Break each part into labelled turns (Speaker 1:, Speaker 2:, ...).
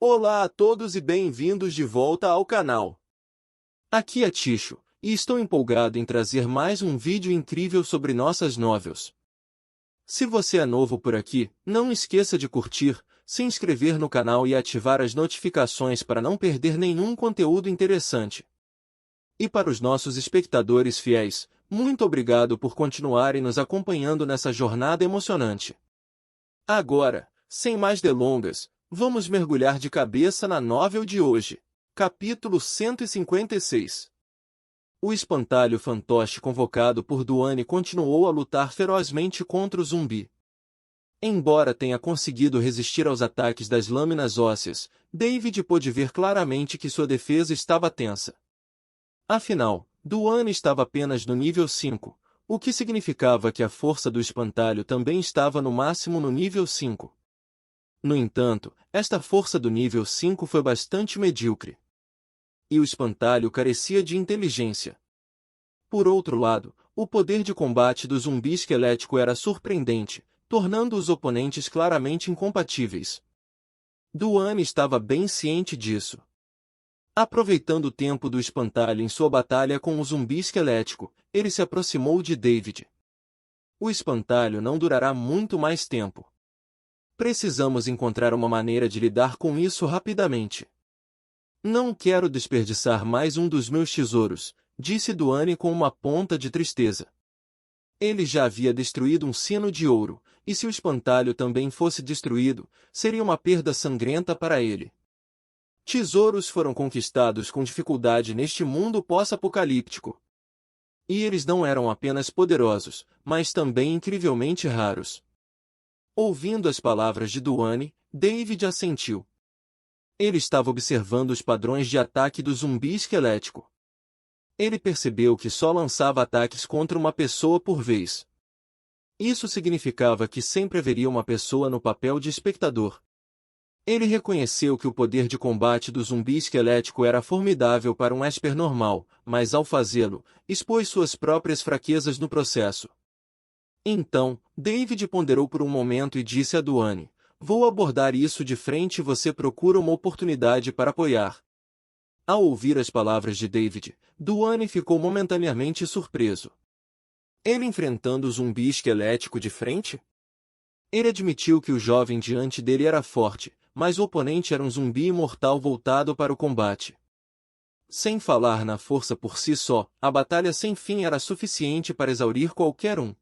Speaker 1: Olá a todos e bem-vindos de volta ao canal. Aqui é Ticho, e estou empolgado em trazer mais um vídeo incrível sobre nossas novels. Se você é novo por aqui, não esqueça de curtir, se inscrever no canal e ativar as notificações para não perder nenhum conteúdo interessante. E para os nossos espectadores fiéis, muito obrigado por continuarem nos acompanhando nessa jornada emocionante. Agora, sem mais delongas, vamos mergulhar de cabeça na novel de hoje. Capítulo 156. O espantalho fantoche convocado por Duane continuou a lutar ferozmente contra o zumbi. Embora tenha conseguido resistir aos ataques das lâminas ósseas, David pôde ver claramente que sua defesa estava tensa. Afinal, Duane estava apenas no nível 5, o que significava que a força do espantalho também estava no máximo no nível 5. No entanto, esta força do nível 5 foi bastante medíocre. E o espantalho carecia de inteligência. Por outro lado, o poder de combate do zumbi esquelético era surpreendente, tornando os oponentes claramente incompatíveis. Duane estava bem ciente disso. Aproveitando o tempo do espantalho em sua batalha com o zumbi esquelético, ele se aproximou de David. O espantalho não durará muito mais tempo. Precisamos encontrar uma maneira de lidar com isso rapidamente. Não quero desperdiçar mais um dos meus tesouros, disse Duane com uma ponta de tristeza. Ele já havia destruído um sino de ouro, e se o espantalho também fosse destruído, seria uma perda sangrenta para ele. Tesouros foram conquistados com dificuldade neste mundo pós-apocalíptico. E eles não eram apenas poderosos, mas também incrivelmente raros. Ouvindo as palavras de Duane, David assentiu. Ele estava observando os padrões de ataque do zumbi esquelético. Ele percebeu que só lançava ataques contra uma pessoa por vez. Isso significava que sempre haveria uma pessoa no papel de espectador. Ele reconheceu que o poder de combate do zumbi esquelético era formidável para um esper normal, mas ao fazê-lo, expôs suas próprias fraquezas no processo. Então, David ponderou por um momento e disse a Duane, vou abordar isso de frente e você procura uma oportunidade para apoiar. Ao ouvir as palavras de David, Duane ficou momentaneamente surpreso. Ele enfrentando o zumbi esquelético de frente? Ele admitiu que o jovem diante dele era forte, mas o oponente era um zumbi imortal voltado para o combate. Sem falar na força por si só, a batalha sem fim era suficiente para exaurir qualquer um.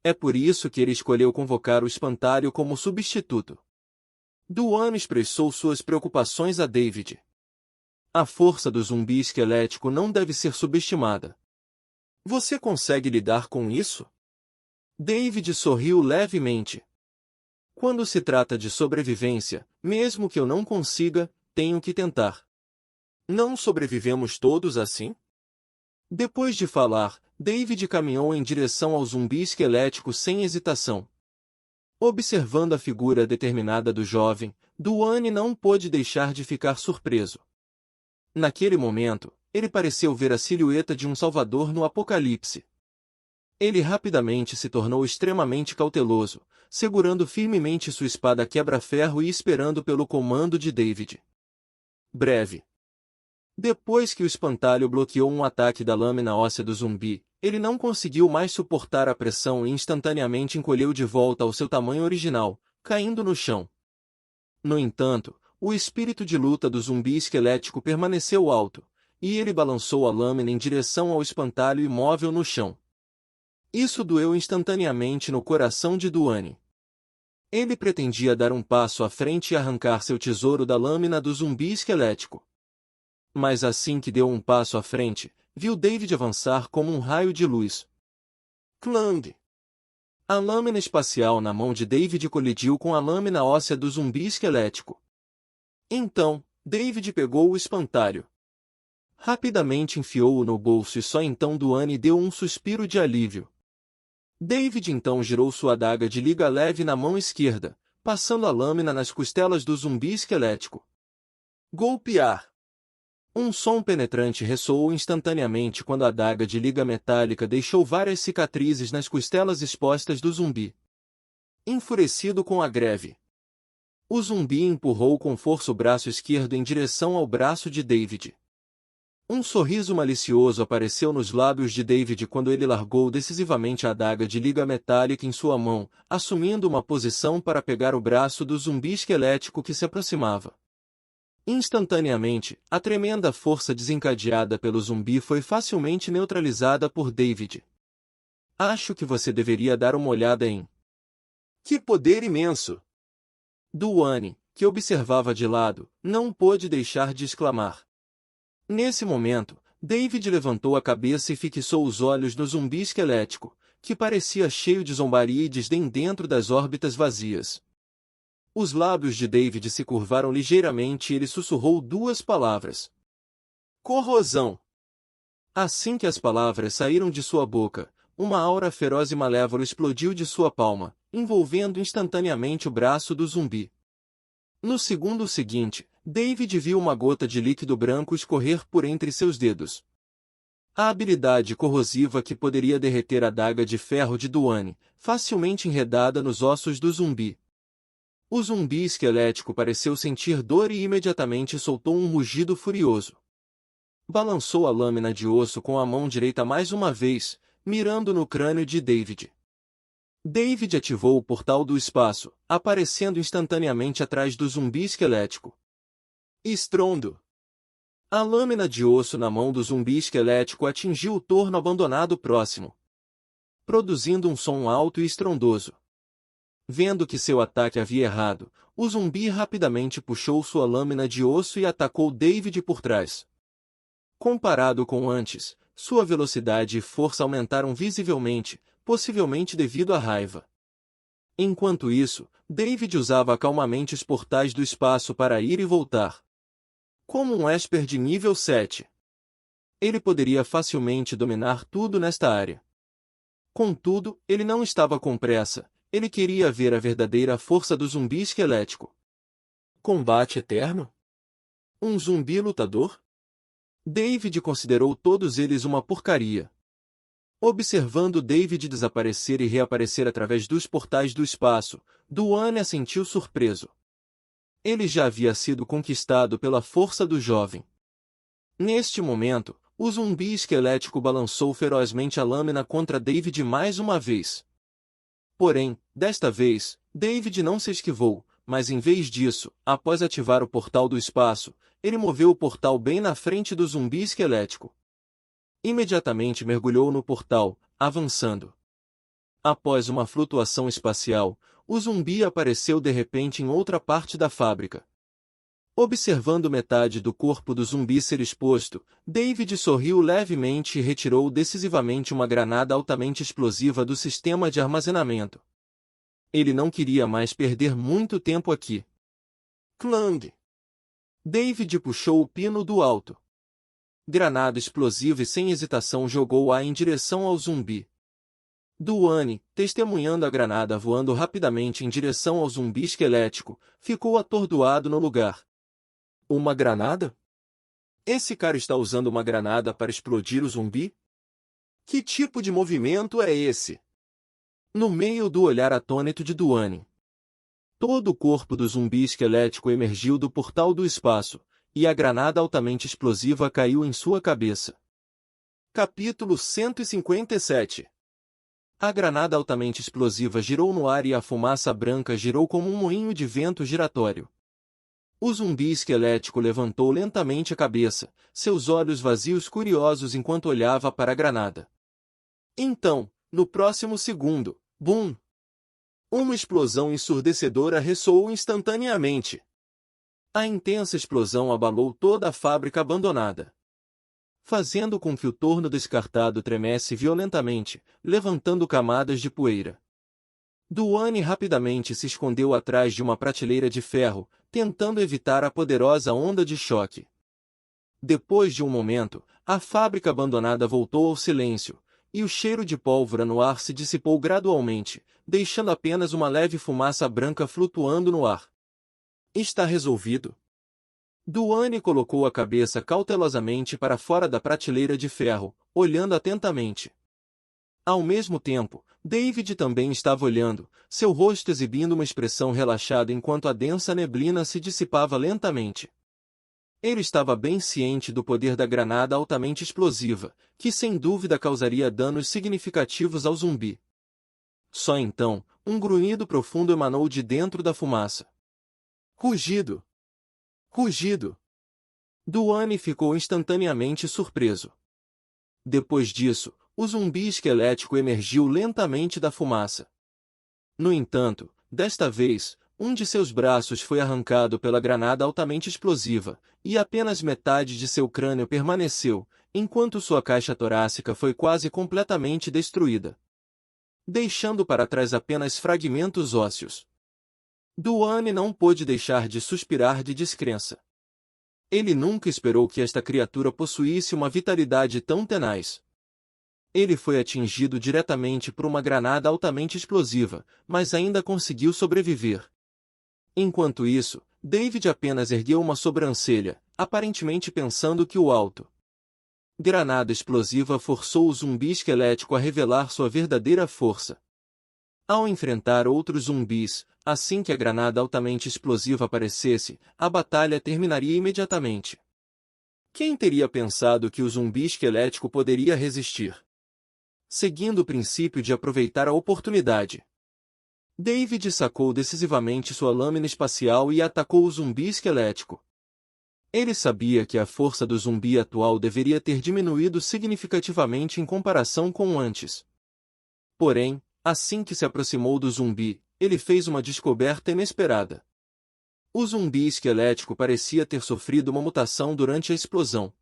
Speaker 1: É por isso que ele escolheu convocar o espantalho como substituto. Duane expressou suas preocupações a David. A força do zumbi esquelético não deve ser subestimada. Você consegue lidar com isso? David sorriu levemente. Quando se trata de sobrevivência, mesmo que eu não consiga, tenho que tentar. Não sobrevivemos todos assim? Depois de falar, David caminhou em direção ao zumbi esquelético sem hesitação. Observando a figura determinada do jovem, Duane não pôde deixar de ficar surpreso. Naquele momento, ele pareceu ver a silhueta de um salvador no apocalipse. Ele rapidamente se tornou extremamente cauteloso, segurando firmemente sua espada quebra-ferro e esperando pelo comando de David. Breve. Depois que o espantalho bloqueou um ataque da lâmina óssea do zumbi, ele não conseguiu mais suportar a pressão e instantaneamente encolheu de volta ao seu tamanho original, caindo no chão. No entanto, o espírito de luta do zumbi esquelético permaneceu alto, e ele balançou a lâmina em direção ao espantalho imóvel no chão. Isso doeu instantaneamente no coração de Duane. Ele pretendia dar um passo à frente e arrancar seu tesouro da lâmina do zumbi esquelético. Mas assim que deu um passo à frente, viu David avançar como um raio de luz. Clang! A lâmina espacial na mão de David colidiu com a lâmina óssea do zumbi esquelético. Então, David pegou o espantalho. Rapidamente enfiou-o no bolso e só então Duane deu um suspiro de alívio. David então girou sua adaga de liga leve na mão esquerda, passando a lâmina nas costelas do zumbi esquelético. Golpear! Um som penetrante ressoou instantaneamente quando a adaga de liga metálica deixou várias cicatrizes nas costelas expostas do zumbi. Enfurecido com a greve, O zumbi empurrou com força o braço esquerdo em direção ao braço de David. Um sorriso malicioso apareceu nos lábios de David quando ele largou decisivamente a adaga de liga metálica em sua mão, assumindo uma posição para pegar o braço do zumbi esquelético que se aproximava. Instantaneamente, a tremenda força desencadeada pelo zumbi foi facilmente neutralizada por David. Acho que você deveria dar uma olhada em... Que poder imenso! Duane, que observava de lado, não pôde deixar de exclamar. Nesse momento, David levantou a cabeça e fixou os olhos no zumbi esquelético, que parecia cheio de zombaria e desdém dentro das órbitas vazias. Os lábios de David se curvaram ligeiramente e ele sussurrou duas palavras. Corrosão! Assim que as palavras saíram de sua boca, uma aura feroz e malévola explodiu de sua palma, envolvendo instantaneamente o braço do zumbi. No segundo seguinte, David viu uma gota de líquido branco escorrer por entre seus dedos. A habilidade corrosiva que poderia derreter a adaga de ferro de Duane, facilmente enredada nos ossos do zumbi. O zumbi esquelético pareceu sentir dor e imediatamente soltou um mugido furioso. Balançou a lâmina de osso com a mão direita mais uma vez, mirando no crânio de David. David ativou o portal do espaço, aparecendo instantaneamente atrás do zumbi esquelético. Estrondo! A lâmina de osso na mão do zumbi esquelético atingiu o torno abandonado próximo, produzindo um som alto e estrondoso. Vendo que seu ataque havia errado, o zumbi rapidamente puxou sua lâmina de osso e atacou David por trás. Comparado com antes, sua velocidade e força aumentaram visivelmente, possivelmente devido à raiva. Enquanto isso, David usava calmamente os portais do espaço para ir e voltar. Como um Esper de nível 7. Ele poderia facilmente dominar tudo nesta área. Contudo, ele não estava com pressa, ele queria ver a verdadeira força do zumbi esquelético. Combate eterno? Um zumbi lutador? David considerou todos eles uma porcaria. Observando David desaparecer e reaparecer através dos portais do espaço, Duane assentiu surpreso. Ele já havia sido conquistado pela força do jovem. Neste momento, o zumbi esquelético balançou ferozmente a lâmina contra David mais uma vez. Porém, desta vez, David não se esquivou, mas em vez disso, após ativar o portal do espaço, ele moveu o portal bem na frente do zumbi esquelético. Imediatamente mergulhou no portal, avançando. Após uma flutuação espacial, o zumbi apareceu de repente em outra parte da fábrica. Observando metade do corpo do zumbi ser exposto, David sorriu levemente e retirou decisivamente uma granada altamente explosiva do sistema de armazenamento. Ele não queria mais perder muito tempo aqui. Clang! David puxou o pino do alto. Granada explosiva e sem hesitação jogou-a em direção ao zumbi. Duane, testemunhando a granada voando rapidamente em direção ao zumbi esquelético, ficou atordoado no lugar. Uma granada? Esse cara está usando uma granada para explodir o zumbi? Que tipo de movimento é esse? No meio do olhar atônito de Duane, todo o corpo do zumbi esquelético emergiu do portal do espaço, e a granada altamente explosiva caiu em sua cabeça. Capítulo 157. A granada altamente explosiva girou no ar e a fumaça branca girou como um moinho de vento giratório. O zumbi esquelético levantou lentamente a cabeça, seus olhos vazios curiosos enquanto olhava para a granada. Então, no próximo segundo, bum! Uma explosão ensurdecedora ressoou instantaneamente. A intensa explosão abalou toda a fábrica abandonada, fazendo com que o torno descartado tremesse violentamente, levantando camadas de poeira. Duane rapidamente se escondeu atrás de uma prateleira de ferro, tentando evitar a poderosa onda de choque. Depois de um momento, a fábrica abandonada voltou ao silêncio, e o cheiro de pólvora no ar se dissipou gradualmente, deixando apenas uma leve fumaça branca flutuando no ar. Está resolvido. Duane colocou a cabeça cautelosamente para fora da prateleira de ferro, olhando atentamente. Ao mesmo tempo, David também estava olhando, seu rosto exibindo uma expressão relaxada enquanto a densa neblina se dissipava lentamente. Ele estava bem ciente do poder da granada altamente explosiva, que sem dúvida causaria danos significativos ao zumbi. Só então, um grunhido profundo emanou de dentro da fumaça. Rugido! Rugido! Duane ficou instantaneamente surpreso. Depois disso, o zumbi esquelético emergiu lentamente da fumaça. No entanto, desta vez, um de seus braços foi arrancado pela granada altamente explosiva, e apenas metade de seu crânio permaneceu, enquanto sua caixa torácica foi quase completamente destruída, deixando para trás apenas fragmentos ósseos. Duane não pôde deixar de suspirar de descrença. Ele nunca esperou que esta criatura possuísse uma vitalidade tão tenaz. Ele foi atingido diretamente por uma granada altamente explosiva, mas ainda conseguiu sobreviver. Enquanto isso, David apenas ergueu uma sobrancelha, aparentemente pensando que o alto granada explosiva forçou o zumbi esquelético a revelar sua verdadeira força. Ao enfrentar outros zumbis, assim que a granada altamente explosiva aparecesse, a batalha terminaria imediatamente. Quem teria pensado que o zumbi esquelético poderia resistir? Seguindo o princípio de aproveitar a oportunidade, David sacou decisivamente sua lâmina espacial e atacou o zumbi esquelético. Ele sabia que a força do zumbi atual deveria ter diminuído significativamente em comparação com antes. Porém, assim que se aproximou do zumbi, ele fez uma descoberta inesperada. O zumbi esquelético parecia ter sofrido uma mutação durante a explosão.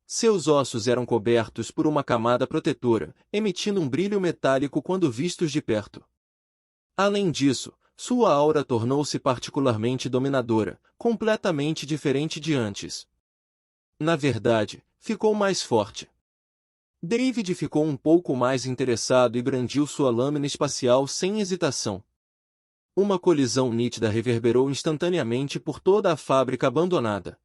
Speaker 1: Seus ossos eram cobertos por uma camada protetora, emitindo um brilho metálico quando vistos de perto. Além disso, sua aura tornou-se particularmente dominadora, completamente diferente de antes. Na verdade, ficou mais forte. David ficou um pouco mais interessado e brandiu sua lâmina espacial sem hesitação. Uma colisão nítida reverberou instantaneamente por toda a fábrica abandonada.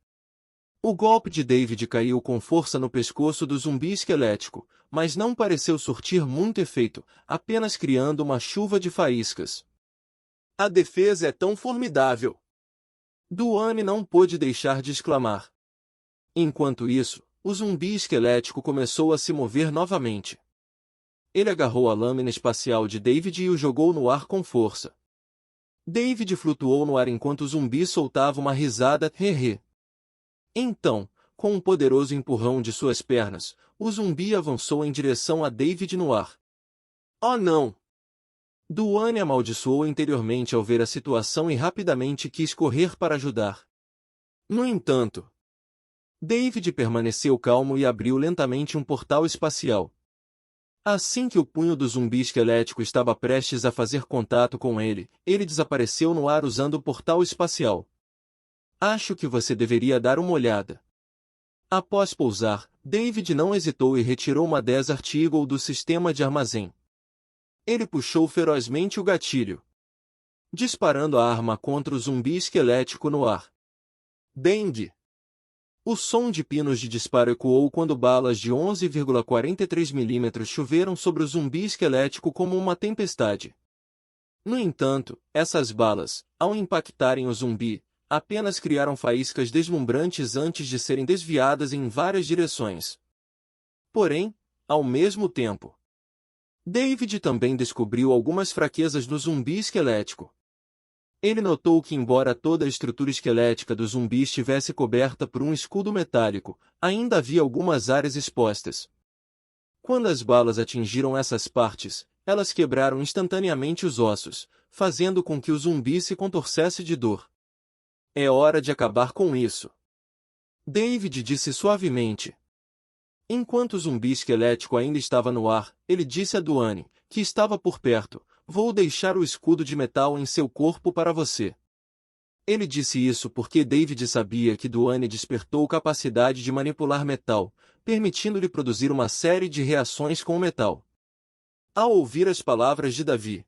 Speaker 1: O golpe de David caiu com força no pescoço do zumbi esquelético, mas não pareceu surtir muito efeito, apenas criando uma chuva de faíscas. A defesa é tão formidável! Duane não pôde deixar de exclamar. Enquanto isso, o zumbi esquelético começou a se mover novamente. Ele agarrou a lâmina espacial de David e o jogou no ar com força. David flutuou no ar enquanto o zumbi soltava uma risada "hehe". Então, com um poderoso empurrão de suas pernas, o zumbi avançou em direção a David no ar. Oh não! Duane amaldiçoou interiormente ao ver a situação e rapidamente quis correr para ajudar. No entanto, David permaneceu calmo e abriu lentamente um portal espacial. Assim que o punho do zumbi esquelético estava prestes a fazer contato com ele, ele desapareceu no ar usando o portal espacial. Acho que você deveria dar uma olhada. Após pousar, David não hesitou e retirou uma Desert Eagle do sistema de armazém. Ele puxou ferozmente o gatilho, disparando a arma contra o zumbi esquelético no ar. Bang! O som de pinos de disparo ecoou quando balas de 11,43 mm choveram sobre o zumbi esquelético como uma tempestade. No entanto, essas balas, ao impactarem o zumbi, apenas criaram faíscas deslumbrantes antes de serem desviadas em várias direções. Porém, ao mesmo tempo, David também descobriu algumas fraquezas no zumbi esquelético. Ele notou que embora toda a estrutura esquelética do zumbi estivesse coberta por um escudo metálico, ainda havia algumas áreas expostas. Quando as balas atingiram essas partes, elas quebraram instantaneamente os ossos, fazendo com que o zumbi se contorcesse de dor. É hora de acabar com isso, David disse suavemente. Enquanto o zumbi esquelético ainda estava no ar, ele disse a Duane, que estava por perto: vou deixar o escudo de metal em seu corpo para você. Ele disse isso porque David sabia que Duane despertou capacidade de manipular metal, permitindo-lhe produzir uma série de reações com o metal. Ao ouvir as palavras de Davi,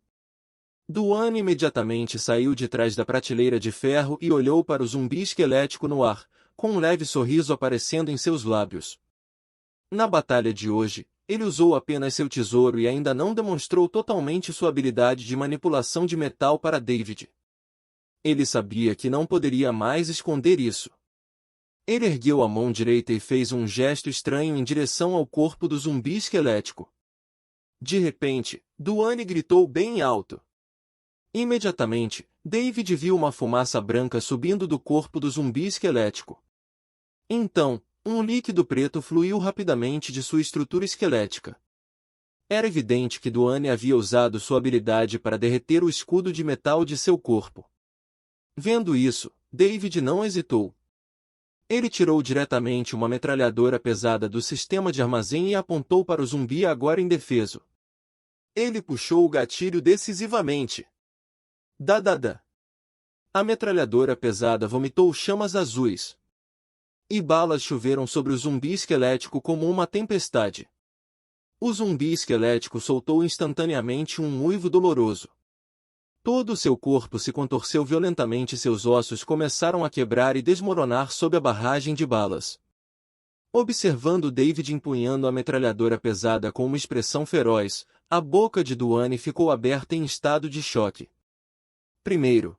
Speaker 1: Duane imediatamente saiu de trás da prateleira de ferro e olhou para o zumbi esquelético no ar, com um leve sorriso aparecendo em seus lábios. Na batalha de hoje, ele usou apenas seu tesouro e ainda não demonstrou totalmente sua habilidade de manipulação de metal para David. Ele sabia que não poderia mais esconder isso. Ele ergueu a mão direita e fez um gesto estranho em direção ao corpo do zumbi esquelético. De repente, Duane gritou bem alto. Imediatamente, David viu uma fumaça branca subindo do corpo do zumbi esquelético. Então, um líquido preto fluiu rapidamente de sua estrutura esquelética. Era evidente que Duane havia usado sua habilidade para derreter o escudo de metal de seu corpo. Vendo isso, David não hesitou. Ele tirou diretamente uma metralhadora pesada do sistema de armazém e apontou para o zumbi agora indefeso. Ele puxou o gatilho decisivamente. Dadada! A metralhadora pesada vomitou chamas azuis. E balas choveram sobre o zumbi esquelético como uma tempestade. O zumbi esquelético soltou instantaneamente um uivo doloroso. Todo o seu corpo se contorceu violentamente e seus ossos começaram a quebrar e desmoronar sob a barragem de balas. Observando David empunhando a metralhadora pesada com uma expressão feroz, a boca de Duane ficou aberta em estado de choque. Primeiro,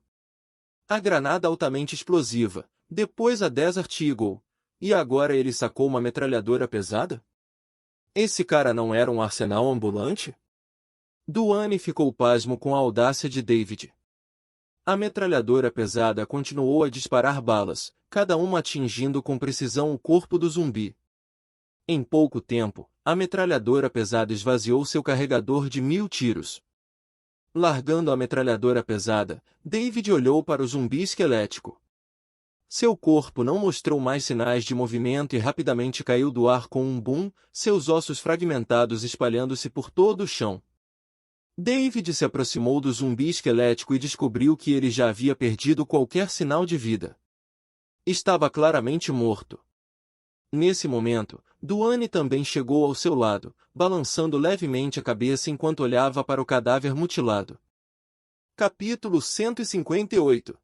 Speaker 1: a granada altamente explosiva, depois a Desert Eagle, e agora ele sacou uma metralhadora pesada? Esse cara não era um arsenal ambulante? Duane ficou pasmo com a audácia de David. A metralhadora pesada continuou a disparar balas, cada uma atingindo com precisão o corpo do zumbi. Em pouco tempo, a metralhadora pesada esvaziou seu carregador de 1000 tiros. Largando a metralhadora pesada, David olhou para o zumbi esquelético. Seu corpo não mostrou mais sinais de movimento e rapidamente caiu do ar com um boom, seus ossos fragmentados espalhando-se por todo o chão. David se aproximou do zumbi esquelético e descobriu que ele já havia perdido qualquer sinal de vida. Estava claramente morto. Nesse momento, Duane também chegou ao seu lado, balançando levemente a cabeça enquanto olhava para o cadáver mutilado. Capítulo 158.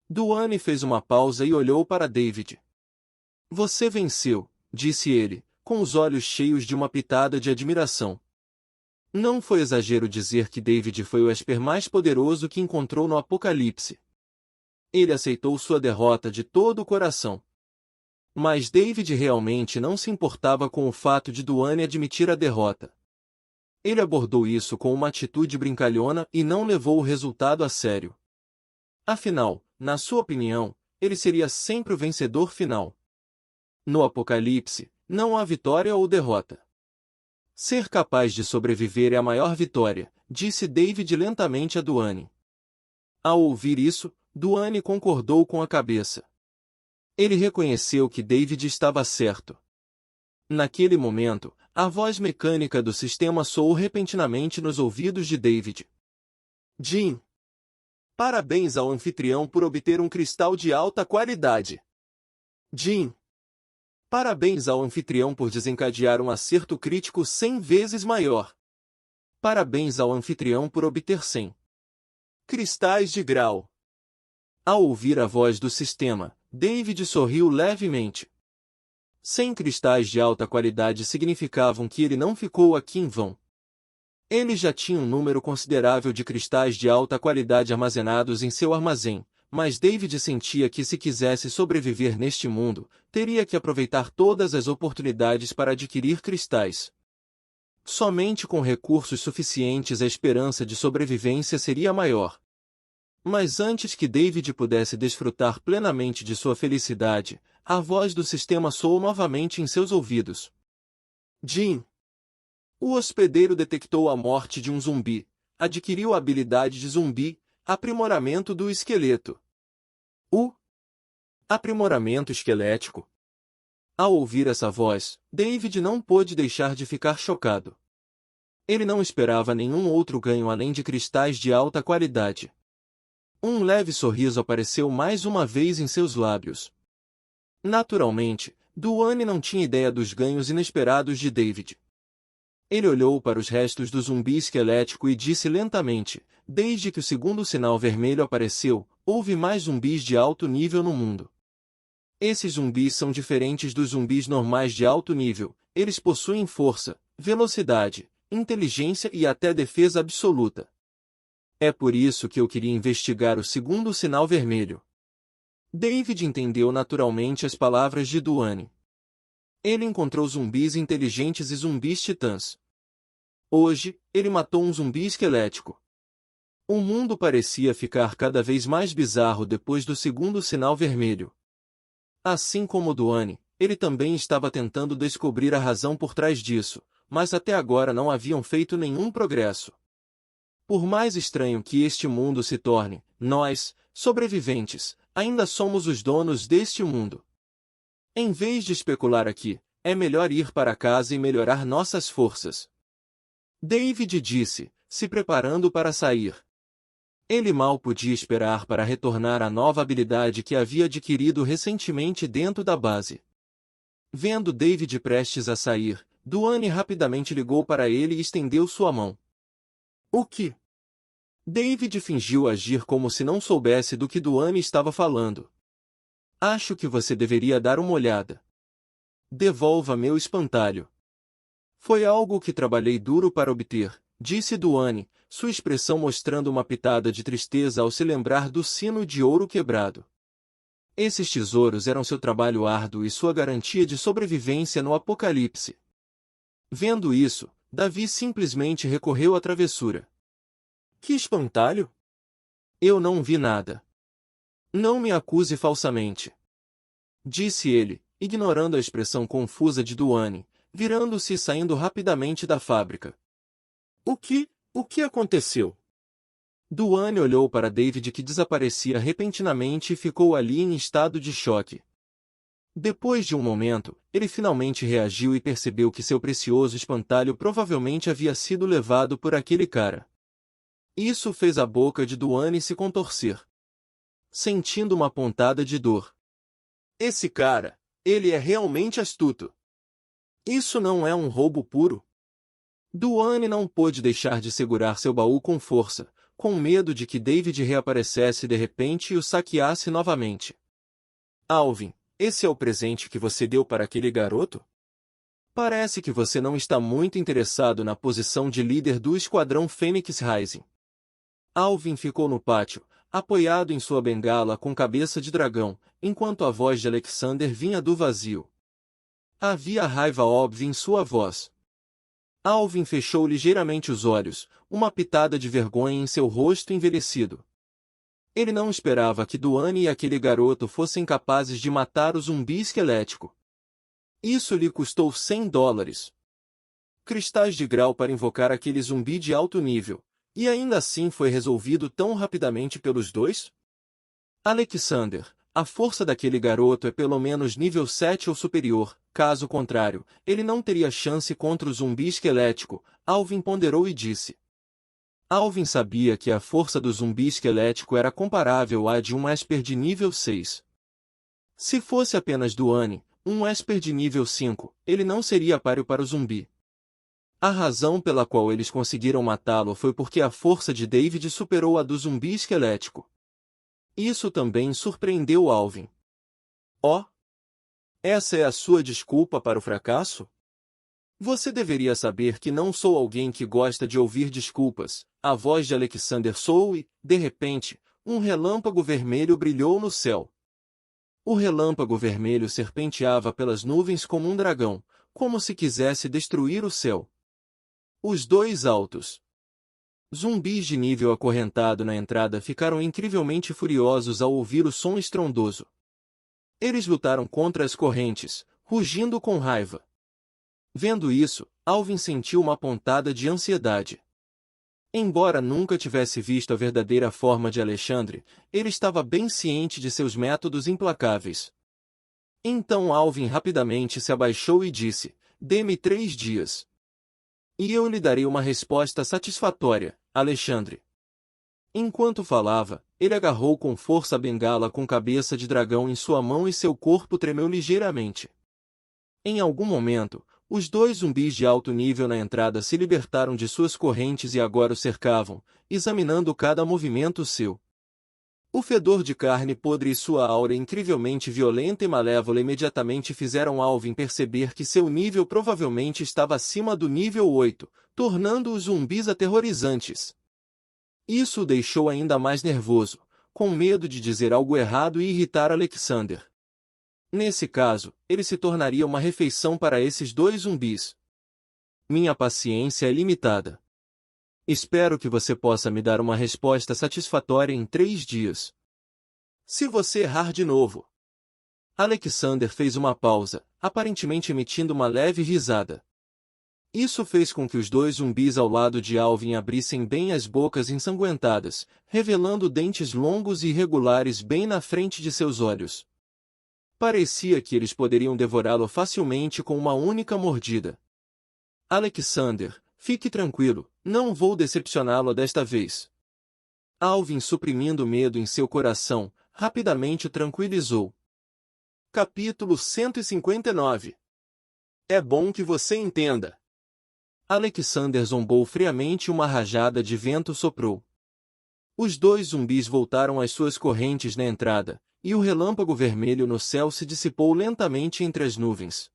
Speaker 1: Duane fez uma pausa e olhou para David. Você venceu, disse ele, com os olhos cheios de uma pitada de admiração. Não foi exagero dizer que David foi o Esper mais poderoso que encontrou no Apocalipse. Ele aceitou sua derrota de todo o coração. Mas David realmente não se importava com o fato de Duane admitir a derrota. Ele abordou isso com uma atitude brincalhona e não levou o resultado a sério. Afinal, na sua opinião, ele seria sempre o vencedor final. No Apocalipse, não há vitória ou derrota. Ser capaz de sobreviver é a maior vitória, disse David lentamente a Duane. Ao ouvir isso, Duane concordou com a cabeça. Ele reconheceu que David estava certo. Naquele momento, a voz mecânica do sistema soou repentinamente nos ouvidos de David. Jim! Parabéns ao anfitrião por obter um cristal de alta qualidade. Jim! Parabéns ao anfitrião por desencadear um acerto crítico 100 vezes maior. Parabéns ao anfitrião por obter 100 cristais de grau. Ao ouvir a voz do sistema, David sorriu levemente. 100 cristais de alta qualidade significavam que ele não ficou aqui em vão. Ele já tinha um número considerável de cristais de alta qualidade armazenados em seu armazém, mas David sentia que se quisesse sobreviver neste mundo, teria que aproveitar todas as oportunidades para adquirir cristais. Somente com recursos suficientes a esperança de sobrevivência seria maior. Mas antes que David pudesse desfrutar plenamente de sua felicidade, a voz do sistema soou novamente em seus ouvidos. Jim! O hospedeiro detectou a morte de um zumbi, adquiriu a habilidade de zumbi, aprimoramento do esqueleto. O aprimoramento esquelético. Ao ouvir essa voz, David não pôde deixar de ficar chocado. Ele não esperava nenhum outro ganho além de cristais de alta qualidade. Um leve sorriso apareceu mais uma vez em seus lábios. Naturalmente, Duane não tinha ideia dos ganhos inesperados de David. Ele olhou para os restos do zumbi esquelético e disse lentamente, desde que o segundo sinal vermelho apareceu, houve mais zumbis de alto nível no mundo. Esses zumbis são diferentes dos zumbis normais de alto nível, eles possuem força, velocidade, inteligência e até defesa absoluta. É por isso que eu queria investigar o segundo sinal vermelho. David entendeu naturalmente as palavras de Duane. Ele encontrou zumbis inteligentes e zumbis titãs. Hoje, ele matou um zumbi esquelético. O mundo parecia ficar cada vez mais bizarro depois do segundo sinal vermelho. Assim como Duane, ele também estava tentando descobrir a razão por trás disso, mas até agora não haviam feito nenhum progresso. Por mais estranho que este mundo se torne, nós, sobreviventes, ainda somos os donos deste mundo. Em vez de especular aqui, é melhor ir para casa e melhorar nossas forças. David disse, se preparando para sair. Ele mal podia esperar para retornar à nova habilidade que havia adquirido recentemente dentro da base. Vendo David prestes a sair, Duane rapidamente ligou para ele e estendeu sua mão. O que? David fingiu agir como se não soubesse do que Duane estava falando. Acho que você deveria dar uma olhada. Devolva meu espantalho. Foi algo que trabalhei duro para obter, disse Duane, sua expressão mostrando uma pitada de tristeza ao se lembrar do sino de ouro quebrado. Esses tesouros eram seu trabalho árduo e sua garantia de sobrevivência no apocalipse. Vendo isso, Davi simplesmente recorreu à travessura. Que espantalho? Eu não vi nada. Não me acuse falsamente. Disse ele, ignorando a expressão confusa de Duane, virando-se e saindo rapidamente da fábrica. O que aconteceu? Duane olhou para David que desaparecia repentinamente e ficou ali em estado de choque. Depois de um momento, ele finalmente reagiu e percebeu que seu precioso espantalho provavelmente havia sido levado por aquele cara. Isso fez a boca de Duane se contorcer, sentindo uma pontada de dor. Esse cara, ele é realmente astuto. Isso não é um roubo puro? Duane não pôde deixar de segurar seu baú com força, com medo de que David reaparecesse de repente e o saqueasse novamente. Alvin, esse é o presente que você deu para aquele garoto? Parece que você não está muito interessado na posição de líder do esquadrão Fênix Rising. Alvin ficou no pátio, apoiado em sua bengala com cabeça de dragão, enquanto a voz de Alexander vinha do vazio. Havia raiva óbvia em sua voz. Alvin fechou ligeiramente os olhos, uma pitada de vergonha em seu rosto envelhecido. Ele não esperava que Duane e aquele garoto fossem capazes de matar o zumbi esquelético. Isso lhe custou $100. Cristais de grau para invocar aquele zumbi de alto nível, e ainda assim foi resolvido tão rapidamente pelos dois? Alexander, a força daquele garoto é pelo menos nível 7 ou superior, caso contrário, ele não teria chance contra o zumbi esquelético, Alvin ponderou e disse. Alvin sabia que a força do zumbi esquelético era comparável à de um Esper de nível 6. Se fosse apenas Duane, um Esper de nível 5, ele não seria páreo para o zumbi. A razão pela qual eles conseguiram matá-lo foi porque a força de David superou a do zumbi esquelético. Isso também surpreendeu Alvin. Oh! Essa é a sua desculpa para o fracasso? Você deveria saber que não sou alguém que gosta de ouvir desculpas. A voz de Alexander soou e, de repente, um relâmpago vermelho brilhou no céu. O relâmpago vermelho serpenteava pelas nuvens como um dragão, como se quisesse destruir o céu. Os dois altos zumbis de nível acorrentado na entrada ficaram incrivelmente furiosos ao ouvir o som estrondoso. Eles lutaram contra as correntes, rugindo com raiva. Vendo isso, Alvin sentiu uma pontada de ansiedade. Embora nunca tivesse visto a verdadeira forma de Alexandre, ele estava bem ciente de seus métodos implacáveis. Então Alvin rapidamente se abaixou e disse, dê-me 3 dias. E eu lhe darei uma resposta satisfatória, Alexandre. Enquanto falava, ele agarrou com força a bengala com cabeça de dragão em sua mão e seu corpo tremeu ligeiramente. Em algum momento, os dois zumbis de alto nível na entrada se libertaram de suas correntes e agora o cercavam, examinando cada movimento seu. O fedor de carne podre e sua aura incrivelmente violenta e malévola imediatamente fizeram Alvin perceber que seu nível provavelmente estava acima do nível 8, tornando-os zumbis aterrorizantes. Isso o deixou ainda mais nervoso, com medo de dizer algo errado e irritar Alexander. Nesse caso, ele se tornaria uma refeição para esses dois zumbis. Minha paciência é limitada. Espero que você possa me dar uma resposta satisfatória em 3 dias. Se você errar de novo. Alexander fez uma pausa, aparentemente emitindo uma leve risada. Isso fez com que os dois zumbis ao lado de Alvin abrissem bem as bocas ensanguentadas, revelando dentes longos e irregulares bem na frente de seus olhos. Parecia que eles poderiam devorá-lo facilmente com uma única mordida. Alexander, fique tranquilo, não vou decepcioná-lo desta vez. Alvin, suprimindo o medo em seu coração, rapidamente o tranquilizou. Capítulo 159. É bom que você entenda. Alexander zombou friamente e uma rajada de vento soprou. Os dois zumbis voltaram às suas correntes na entrada, e o relâmpago vermelho no céu se dissipou lentamente entre as nuvens.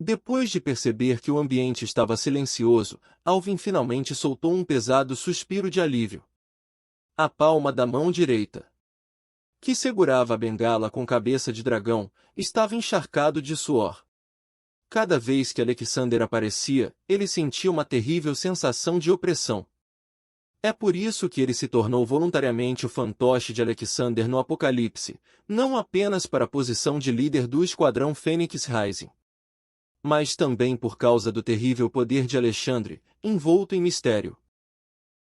Speaker 1: Depois de perceber que o ambiente estava silencioso, Alvin finalmente soltou um pesado suspiro de alívio. A palma da mão direita, que segurava a bengala com cabeça de dragão, estava encharcado de suor. Cada vez que Alexander aparecia, ele sentia uma terrível sensação de opressão. É por isso que ele se tornou voluntariamente o fantoche de Alexander no Apocalipse, não apenas para a posição de líder do Esquadrão Fênix Rising, mas também por causa do terrível poder de Alexandre, envolto em mistério.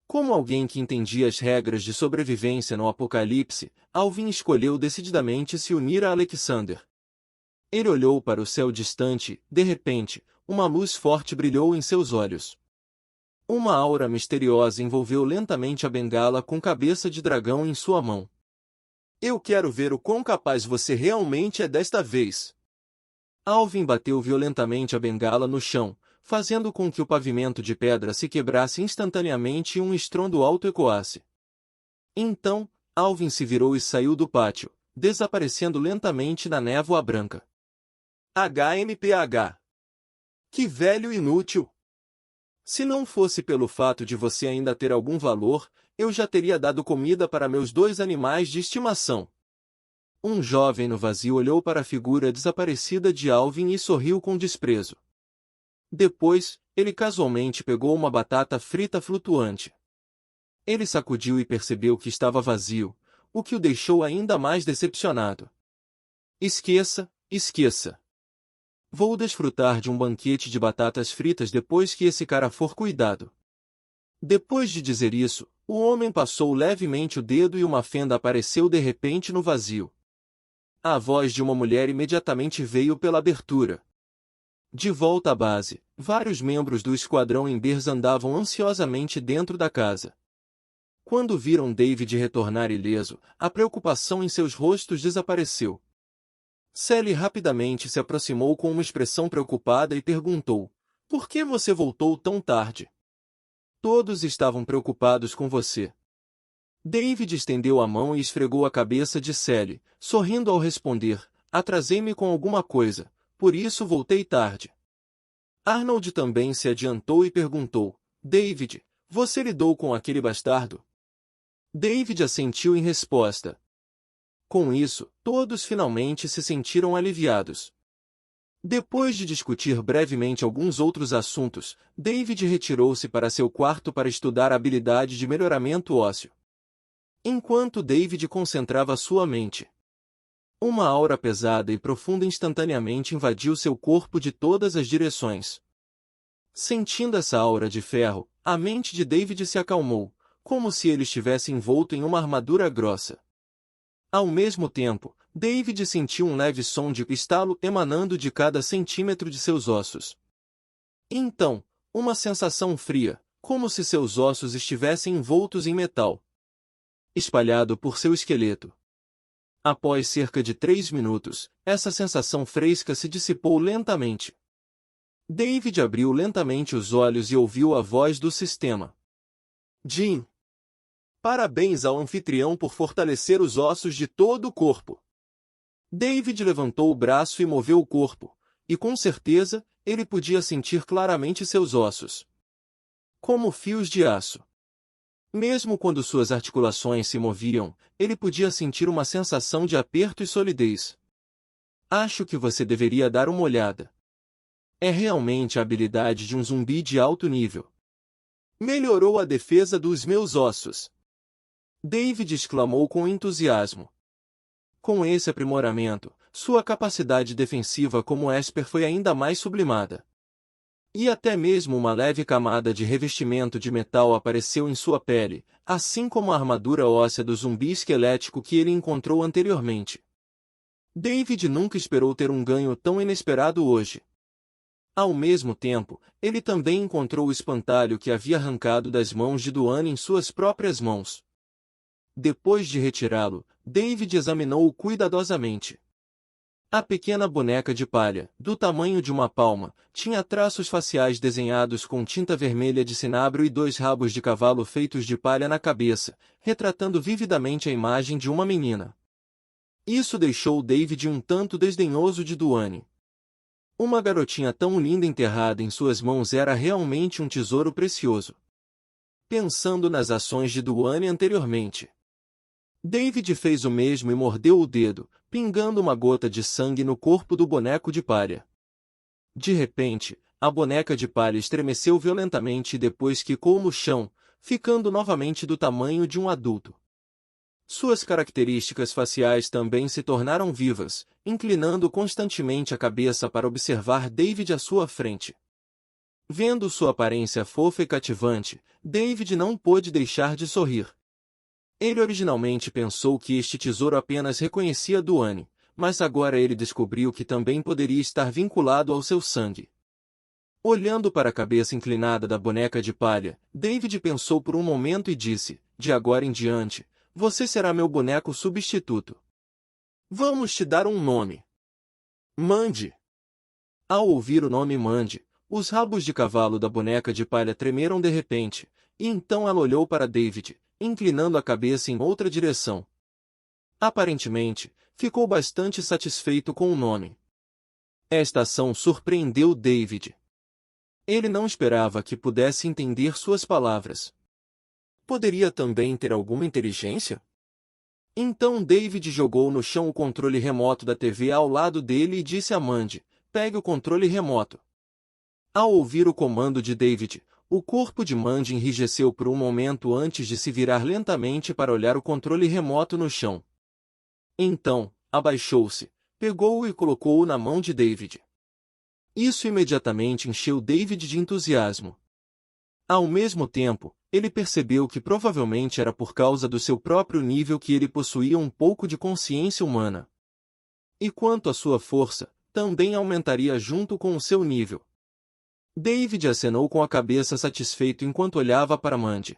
Speaker 1: Como alguém que entendia as regras de sobrevivência no Apocalipse, Alvin escolheu decididamente se unir a Alexander. Ele olhou para o céu distante, de repente, uma luz forte brilhou em seus olhos. Uma aura misteriosa envolveu lentamente a bengala com cabeça de dragão em sua mão. Eu quero ver o quão capaz você realmente é desta vez. Alvin bateu violentamente a bengala no chão, fazendo com que o pavimento de pedra se quebrasse instantaneamente e um estrondo alto ecoasse. Então, Alvin se virou e saiu do pátio, desaparecendo lentamente na névoa branca. HMPH. Que velho inútil! Se não fosse pelo fato de você ainda ter algum valor, eu já teria dado comida para meus 2 animais de estimação. Um jovem no vazio olhou para a figura desaparecida de Alvin e sorriu com desprezo. Depois, ele casualmente pegou uma batata frita flutuante. Ele sacudiu e percebeu que estava vazio, o que o deixou ainda mais decepcionado. Esqueça, esqueça. Vou desfrutar de um banquete de batatas fritas depois que esse cara for cuidado. Depois de dizer isso, o homem passou levemente o dedo e uma fenda apareceu de repente no vazio. A voz de uma mulher imediatamente veio pela abertura. De volta à base, vários membros do esquadrão Embers andavam ansiosamente dentro da casa. Quando viram David retornar ileso, a preocupação em seus rostos desapareceu. Sally rapidamente se aproximou com uma expressão preocupada e perguntou: por que você voltou tão tarde? Todos estavam preocupados com você. David estendeu a mão e esfregou a cabeça de Sally, sorrindo ao responder: atrasei-me com alguma coisa, por isso voltei tarde. Arnold também se adiantou e perguntou: David, você lidou com aquele bastardo? David assentiu em resposta. Com isso, todos finalmente se sentiram aliviados. Depois de discutir brevemente alguns outros assuntos, David retirou-se para seu quarto para estudar a habilidade de melhoramento ósseo. Enquanto David concentrava sua mente, uma aura pesada e profunda instantaneamente invadiu seu corpo de todas as direções. Sentindo essa aura de ferro, a mente de David se acalmou, como se ele estivesse envolto em uma armadura grossa. Ao mesmo tempo, David sentiu um leve som de estalo emanando de cada centímetro de seus ossos. Então, uma sensação fria, como se seus ossos estivessem envoltos em metal, espalhado por seu esqueleto. Após cerca de 3 minutos, essa sensação fresca se dissipou lentamente. David abriu lentamente os olhos e ouviu a voz do sistema. Jim. Parabéns ao anfitrião por fortalecer os ossos de todo o corpo. David levantou o braço e moveu o corpo, e com certeza, ele podia sentir claramente seus ossos. Como fios de aço. Mesmo quando suas articulações se moviam, ele podia sentir uma sensação de aperto e solidez. Acho que você deveria dar uma olhada. É realmente a habilidade de um zumbi de alto nível. Melhorou a defesa dos meus ossos. David exclamou com entusiasmo. Com esse aprimoramento, sua capacidade defensiva como Esper foi ainda mais sublimada. E até mesmo uma leve camada de revestimento de metal apareceu em sua pele, assim como a armadura óssea do zumbi esquelético que ele encontrou anteriormente. David nunca esperou ter um ganho tão inesperado hoje. Ao mesmo tempo, ele também encontrou o espantalho que havia arrancado das mãos de Duane em suas próprias mãos. Depois de retirá-lo, David examinou-o cuidadosamente. A pequena boneca de palha, do tamanho de uma palma, tinha traços faciais desenhados com tinta vermelha de cinabro e 2 rabos de cavalo feitos de palha na cabeça, retratando vividamente a imagem de uma menina. Isso deixou David um tanto desdenhoso de Duane. Uma garotinha tão linda enterrada em suas mãos era realmente um tesouro precioso. Pensando nas ações de Duane anteriormente, David fez o mesmo e mordeu o dedo, pingando uma gota de sangue no corpo do boneco de palha. De repente, a boneca de palha estremeceu violentamente e depois quicou no chão, ficando novamente do tamanho de um adulto. Suas características faciais também se tornaram vivas, inclinando constantemente a cabeça para observar David à sua frente. Vendo sua aparência fofa e cativante, David não pôde deixar de sorrir. Ele originalmente pensou que este tesouro apenas reconhecia Duane, mas agora ele descobriu que também poderia estar vinculado ao seu sangue. Olhando para a cabeça inclinada da boneca de palha, David pensou por um momento e disse, de agora em diante, você será meu boneco substituto. Vamos te dar um nome. Mandy. Ao ouvir o nome Mandy, os rabos de cavalo da boneca de palha tremeram de repente, e então ela olhou para David, inclinando a cabeça em outra direção. Aparentemente, ficou bastante satisfeito com o nome. Esta ação surpreendeu David. Ele não esperava que pudesse entender suas palavras. Poderia também ter alguma inteligência? Então David jogou no chão o controle remoto da TV ao lado dele e disse a Mandy, pegue o controle remoto. Ao ouvir o comando de David, o corpo de Mandy enrijeceu por um momento antes de se virar lentamente para olhar o controle remoto no chão. Então, abaixou-se, pegou-o e colocou-o na mão de David. Isso imediatamente encheu David de entusiasmo. Ao mesmo tempo, ele percebeu que provavelmente era por causa do seu próprio nível que ele possuía um pouco de consciência humana. E quanto à sua força, também aumentaria junto com o seu nível. David acenou com a cabeça satisfeito enquanto olhava para Mandy.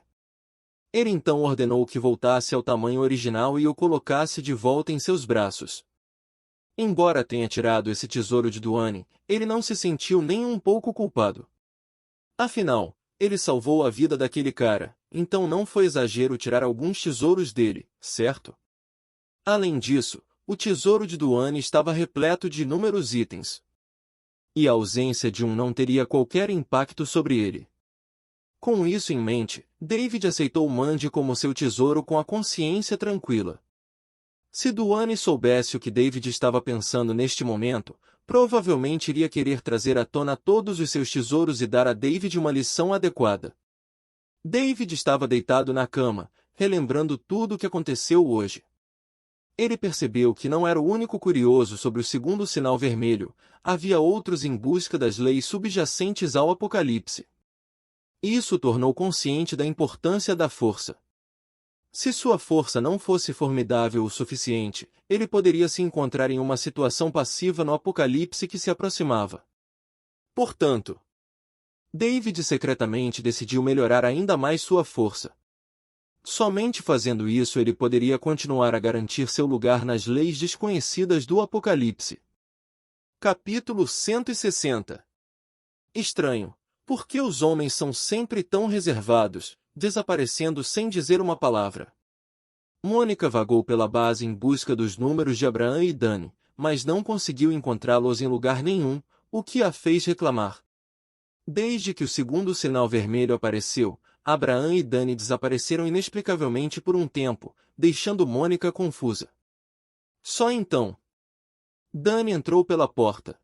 Speaker 1: Ele então ordenou que voltasse ao tamanho original e o colocasse de volta em seus braços. Embora tenha tirado esse tesouro de Duane, ele não se sentiu nem um pouco culpado. Afinal, ele salvou a vida daquele cara, então não foi exagero tirar alguns tesouros dele, certo? Além disso, o tesouro de Duane estava repleto de inúmeros itens. E a ausência de um não teria qualquer impacto sobre ele. Com isso em mente, David aceitou Mandy como seu tesouro com a consciência tranquila. Se Duane soubesse o que David estava pensando neste momento, provavelmente iria querer trazer à tona todos os seus tesouros e dar a David uma lição adequada. David estava deitado na cama, relembrando tudo o que aconteceu hoje. Ele percebeu que não era o único curioso sobre o segundo sinal vermelho, havia outros em busca das leis subjacentes ao Apocalipse. Isso o tornou consciente da importância da força. Se sua força não fosse formidável o suficiente, ele poderia se encontrar em uma situação passiva no Apocalipse que se aproximava. Portanto, David secretamente decidiu melhorar ainda mais sua força. Somente fazendo isso ele poderia continuar a garantir seu lugar nas leis desconhecidas do Apocalipse. Capítulo 160. Estranho, por que os homens são sempre tão reservados, desaparecendo sem dizer uma palavra. Mônica vagou pela base em busca dos números de Abraham e Dani, mas não conseguiu encontrá-los em lugar nenhum, o que a fez reclamar. Desde que o segundo sinal vermelho apareceu, Abraham e Dani desapareceram inexplicavelmente por um tempo, deixando Mônica confusa. Só então, Dani entrou pela porta.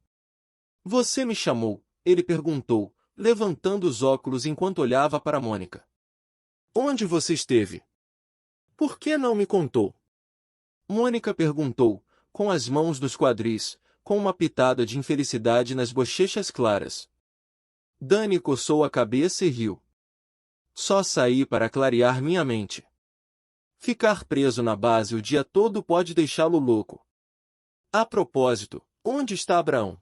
Speaker 1: "Você me chamou?" ele perguntou, levantando os óculos enquanto olhava para Mônica. "Onde você esteve? Por que não me contou?" Mônica perguntou, com as mãos nos quadris, com uma pitada de infelicidade nas bochechas claras. Dani coçou a cabeça e riu. "Só saí para clarear minha mente. Ficar preso na base o dia todo pode deixá-lo louco. A propósito, onde está Abraão?"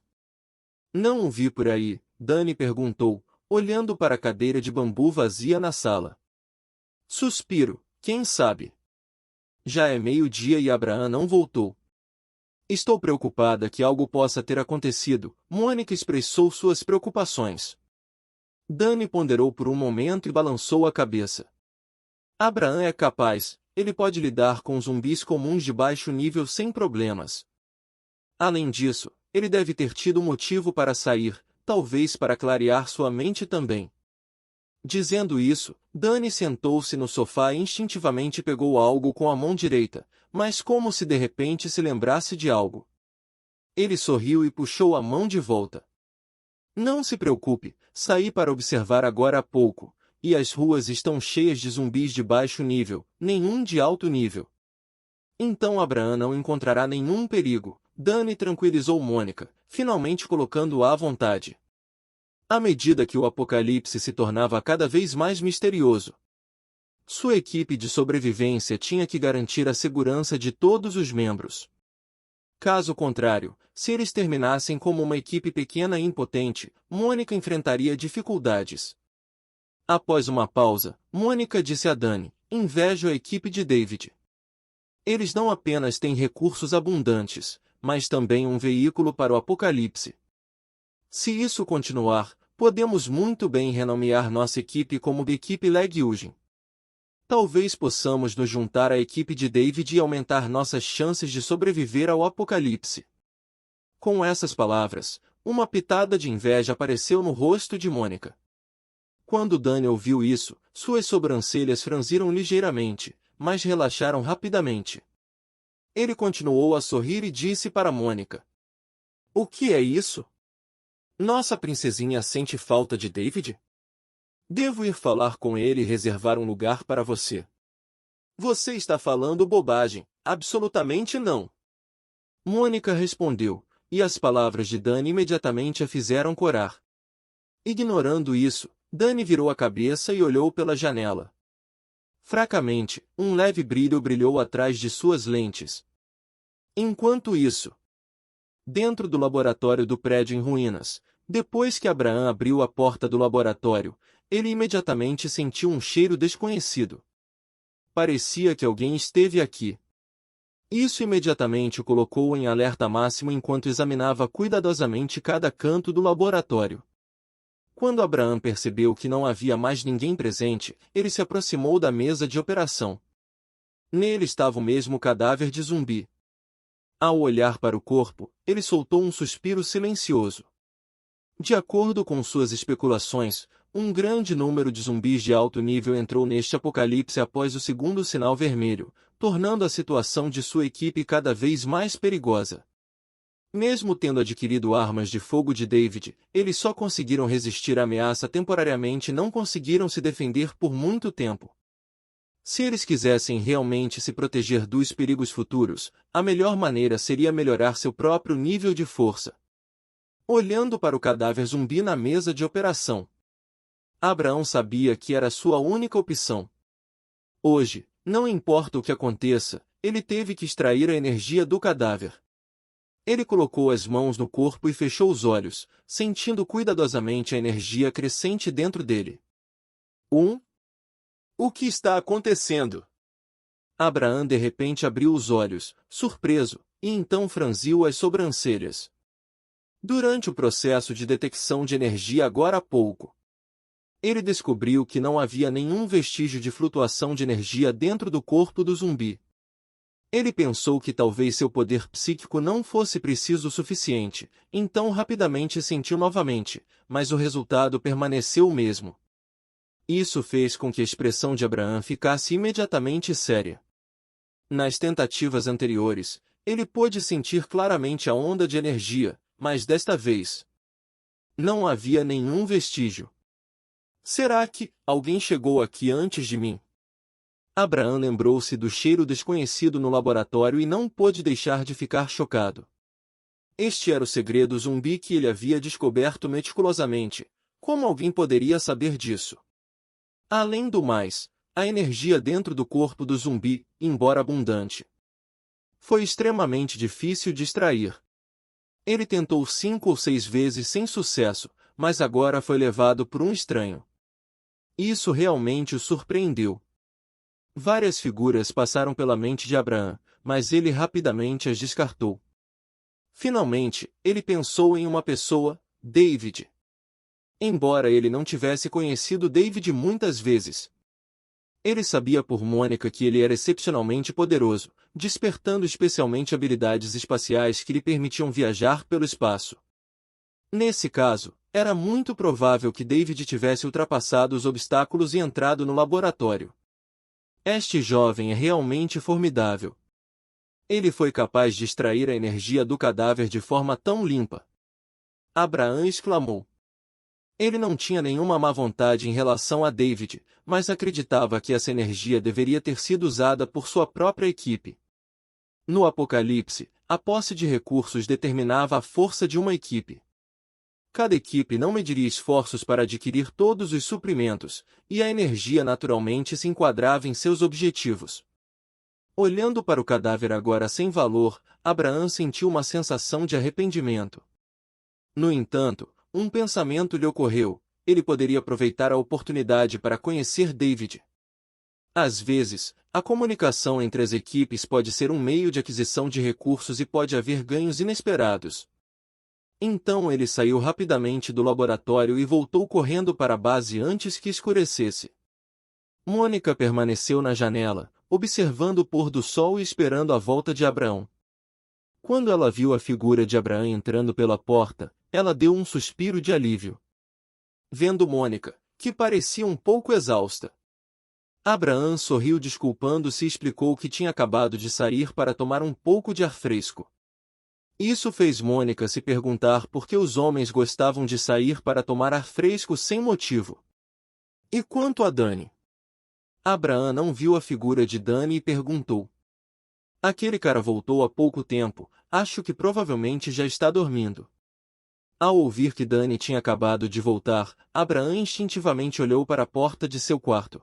Speaker 1: "Não o vi por aí", Dani perguntou, olhando para a cadeira de bambu vazia na sala. Suspiro, quem sabe? Já é meio-dia e Abraham não voltou. "Estou preocupada que algo possa ter acontecido", Mônica expressou suas preocupações. Dani ponderou por um momento e balançou a cabeça. "Abraham é capaz, ele pode lidar com zumbis comuns de baixo nível sem problemas. Além disso, ele deve ter tido motivo para sair, talvez para clarear sua mente também." Dizendo isso, Dani sentou-se no sofá e instintivamente pegou algo com a mão direita, mas como se de repente se lembrasse de algo. Ele sorriu e puxou a mão de volta. "Não se preocupe, saí para observar agora há pouco, e as ruas estão cheias de zumbis de baixo nível, nenhum de alto nível. Então Abraham não encontrará nenhum perigo", Dani tranquilizou Mônica, finalmente colocando-a à vontade. À medida que o apocalipse se tornava cada vez mais misterioso, sua equipe de sobrevivência tinha que garantir a segurança de todos os membros. Caso contrário, se eles terminassem como uma equipe pequena e impotente, Mônica enfrentaria dificuldades. Após uma pausa, Mônica disse a Dani: "Invejo a equipe de David. Eles não apenas têm recursos abundantes, mas também um veículo para o apocalipse. Se isso continuar, podemos muito bem renomear nossa equipe como Equipe Legiugen. Talvez possamos nos juntar à equipe de David e aumentar nossas chances de sobreviver ao apocalipse." Com essas palavras, uma pitada de inveja apareceu no rosto de Mônica. Quando Dani ouviu isso, suas sobrancelhas franziram ligeiramente, mas relaxaram rapidamente. Ele continuou a sorrir e disse para Mônica: "O que é isso? Nossa princesinha sente falta de David? Devo ir falar com ele e reservar um lugar para você." "Você está falando bobagem." "Absolutamente não." Mônica respondeu, e as palavras de Dani imediatamente a fizeram corar. Ignorando isso, Dani virou a cabeça e olhou pela janela. Fracamente, um leve brilho brilhou atrás de suas lentes. Enquanto isso, dentro do laboratório do prédio em ruínas, depois que Abraham abriu a porta do laboratório, ele imediatamente sentiu um cheiro desconhecido. Parecia que alguém esteve aqui. Isso imediatamente o colocou em alerta máximo enquanto examinava cuidadosamente cada canto do laboratório. Quando Abraham percebeu que não havia mais ninguém presente, ele se aproximou da mesa de operação. Nele estava o mesmo cadáver de zumbi. Ao olhar para o corpo, ele soltou um suspiro silencioso. De acordo com suas especulações, um grande número de zumbis de alto nível entrou neste apocalipse após o segundo sinal vermelho, tornando a situação de sua equipe cada vez mais perigosa. Mesmo tendo adquirido armas de fogo de David, eles só conseguiram resistir à ameaça temporariamente e não conseguiram se defender por muito tempo. Se eles quisessem realmente se proteger dos perigos futuros, a melhor maneira seria melhorar seu próprio nível de força. Olhando para o cadáver zumbi na mesa de operação, Abraham sabia que era sua única opção. Hoje, não importa o que aconteça, ele teve que extrair a energia do cadáver. Ele colocou as mãos no corpo e fechou os olhos, sentindo cuidadosamente a energia crescente dentro dele. O que está acontecendo? Abraham de repente abriu os olhos, surpreso, e então franziu as sobrancelhas. Durante o processo de detecção de energia agora há pouco, Ele descobriu que não havia nenhum vestígio de flutuação de energia dentro do corpo do zumbi. Ele pensou que talvez seu poder psíquico não fosse preciso o suficiente, então rapidamente sentiu novamente, mas o resultado permaneceu o mesmo. Isso fez com que a expressão de Abraham ficasse imediatamente séria. Nas tentativas anteriores, ele pôde sentir claramente a onda de energia, mas desta vez não havia nenhum vestígio. Será que alguém chegou aqui antes de mim? Abraham lembrou-se do cheiro desconhecido no laboratório e não pôde deixar de ficar chocado. Este era o segredo zumbi que ele havia descoberto meticulosamente. Como alguém poderia saber disso? Além do mais, a energia dentro do corpo do zumbi, embora abundante, foi extremamente difícil de extrair. Ele tentou 5 ou 6 vezes sem sucesso, mas agora foi levado por um estranho. Isso realmente o surpreendeu. Várias figuras passaram pela mente de Abraham, mas ele rapidamente as descartou. Finalmente, ele pensou em uma pessoa, David. Embora ele não tivesse conhecido David muitas vezes, ele sabia por Mônica que ele era excepcionalmente poderoso, despertando especialmente habilidades espaciais que lhe permitiam viajar pelo espaço. Nesse caso, era muito provável que David tivesse ultrapassado os obstáculos e entrado no laboratório. Este jovem é realmente formidável. Ele foi capaz de extrair a energia do cadáver de forma tão limpa. Abraham exclamou. Ele não tinha nenhuma má vontade em relação a David, mas acreditava que essa energia deveria ter sido usada por sua própria equipe. No Apocalipse, a posse de recursos determinava a força de uma equipe. Cada equipe não mediria esforços para adquirir todos os suprimentos, e a energia naturalmente se enquadrava em seus objetivos. Olhando para o cadáver agora sem valor, Abraham sentiu uma sensação de arrependimento. No entanto, um pensamento lhe ocorreu: ele poderia aproveitar a oportunidade para conhecer David. Às vezes, a comunicação entre as equipes pode ser um meio de aquisição de recursos e pode haver ganhos inesperados. Então ele saiu rapidamente do laboratório e voltou correndo para a base antes que escurecesse. Mônica permaneceu na janela, observando o pôr do sol e esperando a volta de Abraão. Quando ela viu a figura de Abraão entrando pela porta, ela deu um suspiro de alívio. Vendo Mônica, que parecia um pouco exausta, Abraão sorriu desculpando-se e explicou que tinha acabado de sair para tomar um pouco de ar fresco. Isso fez Mônica se perguntar por que os homens gostavam de sair para tomar ar fresco sem motivo. E quanto a Dani? Abraão não viu a figura de Dani e perguntou. Aquele cara voltou há pouco tempo, acho que provavelmente já está dormindo. Ao ouvir que Dani tinha acabado de voltar, Abraão instintivamente olhou para a porta de seu quarto.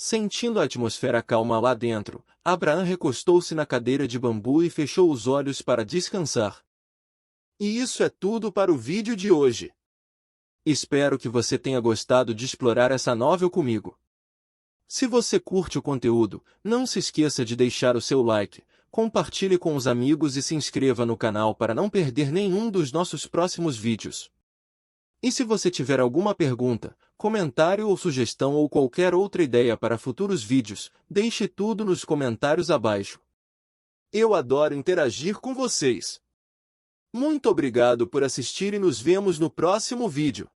Speaker 1: Sentindo a atmosfera calma lá dentro, Abraão recostou-se na cadeira de bambu e fechou os olhos para descansar. E isso é tudo para o vídeo de hoje. Espero que você tenha gostado de explorar essa novel comigo. Se você curte o conteúdo, não se esqueça de deixar o seu like, compartilhe com os amigos e se inscreva no canal para não perder nenhum dos nossos próximos vídeos. E se você tiver alguma pergunta, comentário ou sugestão ou qualquer outra ideia para futuros vídeos, deixe tudo nos comentários abaixo. Eu adoro interagir com vocês. Muito obrigado por assistir e nos vemos no próximo vídeo.